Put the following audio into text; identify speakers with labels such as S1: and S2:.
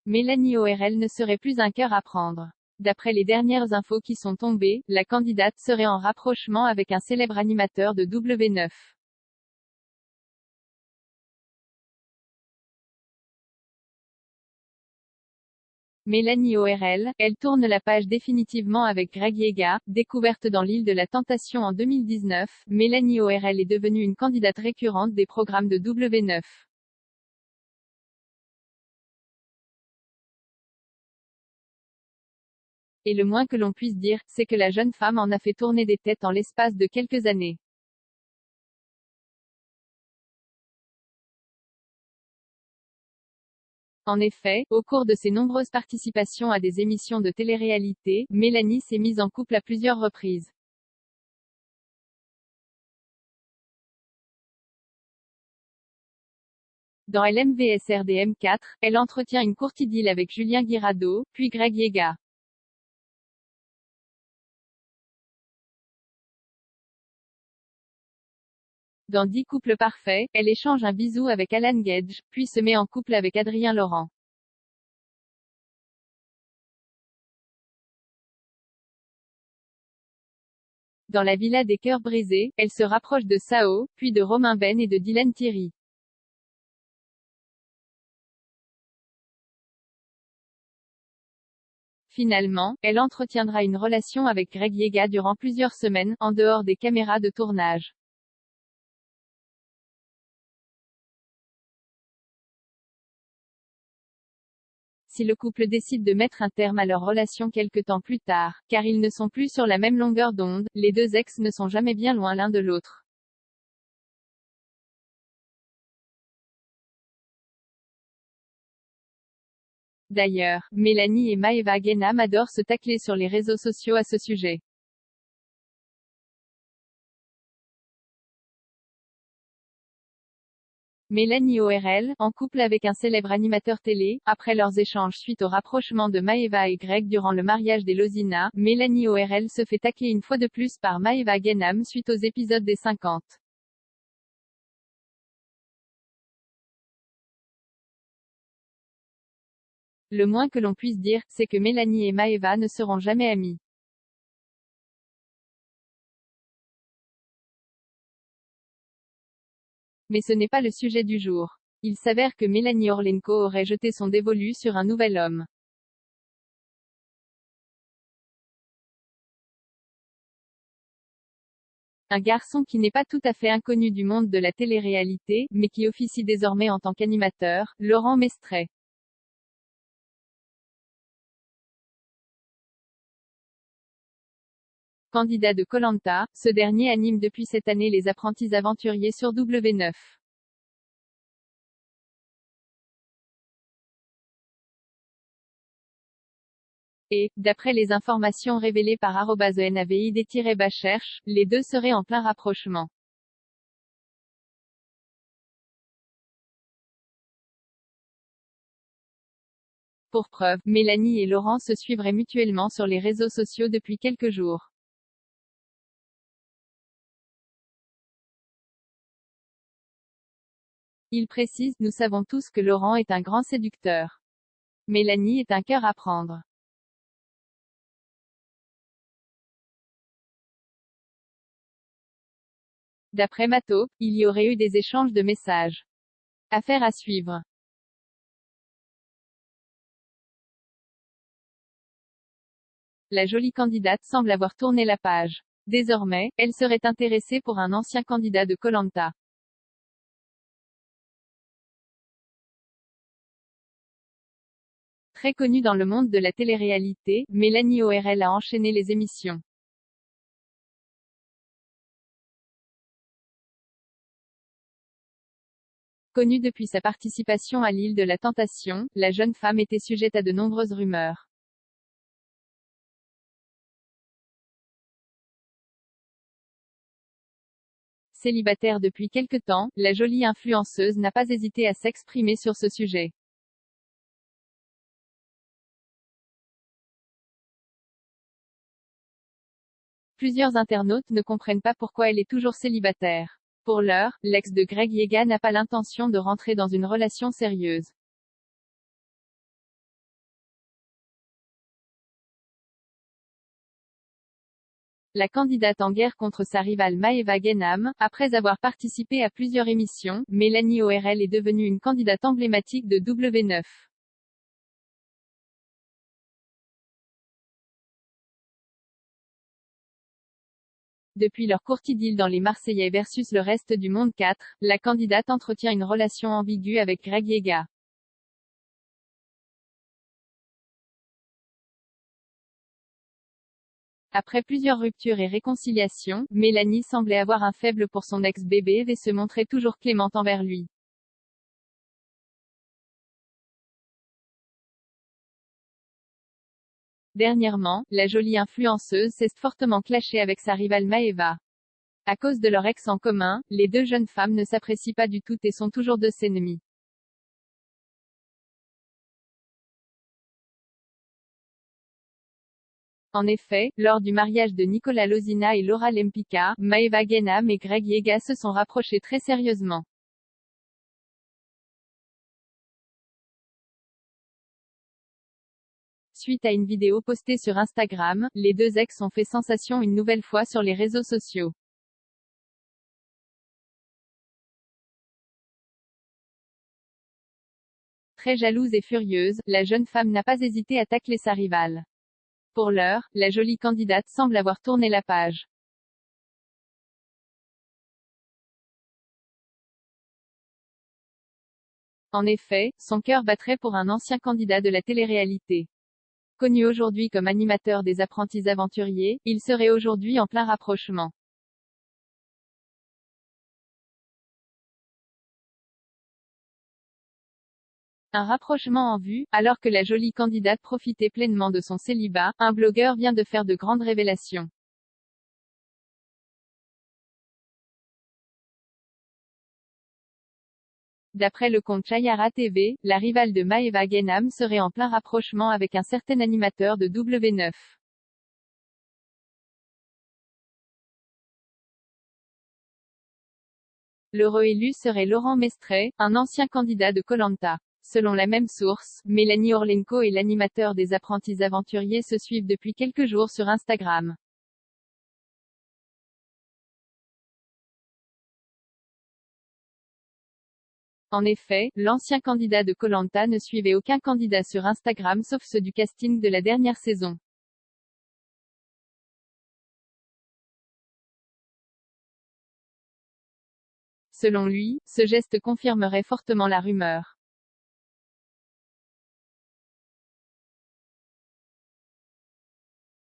S1: Mélanie ORL ne serait plus un cœur à prendre. D'après les dernières infos qui sont tombées, la candidate serait en rapprochement avec un célèbre animateur de W9. Mélanie ORL, elle tourne la page définitivement avec Greg Yega, découverte dans l'île de la Tentation en 2019. Mélanie ORL est devenue une candidate récurrente des programmes de W9. Et le moins que l'on puisse dire, c'est que la jeune femme en a fait tourner des têtes en l'espace de quelques années. En effet, au cours de ses nombreuses participations à des émissions de télé-réalité, Mélanie s'est mise en couple à plusieurs reprises. Dans LMVS-RDM 4, elle entretient une courte idylle avec Julien Guirado, puis Greg Yega. Dans 10 couples parfaits, elle échange un bisou avec Alan Gage, puis se met en couple avec Adrien Laurent. Dans la villa des cœurs brisés, elle se rapproche de Sao, puis de Romain Ben et de Dylan Thierry. Finalement, elle entretiendra une relation avec Greg Yega durant plusieurs semaines, en dehors des caméras de tournage. Si le couple décide de mettre un terme à leur relation quelque temps plus tard, car ils ne sont plus sur la même longueur d'onde, les deux ex ne sont jamais bien loin l'un de l'autre. D'ailleurs, Mélanie et Maeva Guénam adorent se tacler sur les réseaux sociaux à ce sujet. Mélanie ORL, en couple avec un célèbre animateur télé, après leurs échanges suite au rapprochement de Maeva et Greg durant le mariage des Lozina, Mélanie ORL se fait tacler une fois de plus par Maeva Guénam suite aux épisodes des 50. Le moins que l'on puisse dire, c'est que Mélanie et Maeva ne seront jamais amies. Mais ce n'est pas le sujet du jour. Il s'avère que Mélanie Orlenko aurait jeté son dévolu sur un nouvel homme. Un garçon qui n'est pas tout à fait inconnu du monde de la télé-réalité, mais qui officie désormais en tant qu'animateur, Laurent Mestret. Candidat de koh Lanta, ce dernier anime depuis cette année les apprentis aventuriers sur W9. Et, d'après les informations révélées par @navid-cherche, les deux seraient en plein rapprochement. Pour preuve, Mélanie et Laurent se suivraient mutuellement sur les réseaux sociaux depuis quelques jours. Il précise, nous savons tous que Laurent est un grand séducteur. Mélanie est un cœur à prendre. D'après Mato, il y aurait eu des échanges de messages. Affaire à suivre. La jolie candidate semble avoir tourné la page. Désormais, elle serait intéressée pour un ancien candidat de koh Lanta. Très connue dans le monde de la télé-réalité, Mélanie ORL a enchaîné les émissions. Connue depuis sa participation à l'île de la Tentation, la jeune femme était sujette à de nombreuses rumeurs. Célibataire depuis quelque temps, la jolie influenceuse n'a pas hésité à s'exprimer sur ce sujet. Plusieurs internautes ne comprennent pas pourquoi elle est toujours célibataire. Pour l'heure, l'ex de Greg Yega n'a pas l'intention de rentrer dans une relation sérieuse. La candidate en guerre contre sa rivale Maeva Genam, après avoir participé à plusieurs émissions, Mélanie ORL est devenue une candidate emblématique de W9. Depuis leur courte idylle dans Les Marseillais versus le reste du monde 4, la candidate entretient une relation ambiguë avec Greg Yega. Après plusieurs ruptures et réconciliations, Mélanie semblait avoir un faible pour son ex-bébé et se montrait toujours clémente envers lui. Dernièrement, la jolie influenceuse s'est fortement clashée avec sa rivale Maeva. À cause de leur ex en commun, les deux jeunes femmes ne s'apprécient pas du tout et sont toujours deux ennemies. En effet, lors du mariage de Nicolas Lozina et Laura Lempicka, Maeva Genam et Greg Yega se sont rapprochés très sérieusement. Suite à une vidéo postée sur Instagram, les deux ex ont fait sensation une nouvelle fois sur les réseaux sociaux. Très jalouse et furieuse, la jeune femme n'a pas hésité à tacler sa rivale. Pour l'heure, la jolie candidate semble avoir tourné la page. En effet, son cœur battrait pour un ancien candidat de la télé-réalité. Connu aujourd'hui comme animateur des Apprentis Aventuriers, il serait aujourd'hui en plein rapprochement. Un rapprochement en vue, alors que la jolie candidate profitait pleinement de son célibat, un blogueur vient de faire de grandes révélations. D'après le compte Chayara TV, la rivale de Maeva Genam serait en plein rapprochement avec un certain animateur de W9. Le réélu serait Laurent Mestret, un ancien candidat de koh Lanta. Selon la même source, Mélanie Orlenko et l'animateur des Apprentis Aventuriers se suivent depuis quelques jours sur Instagram. En effet, l'ancien candidat de koh Lanta ne suivait aucun candidat sur Instagram sauf ceux du casting de la dernière saison. Selon lui, ce geste confirmerait fortement la rumeur.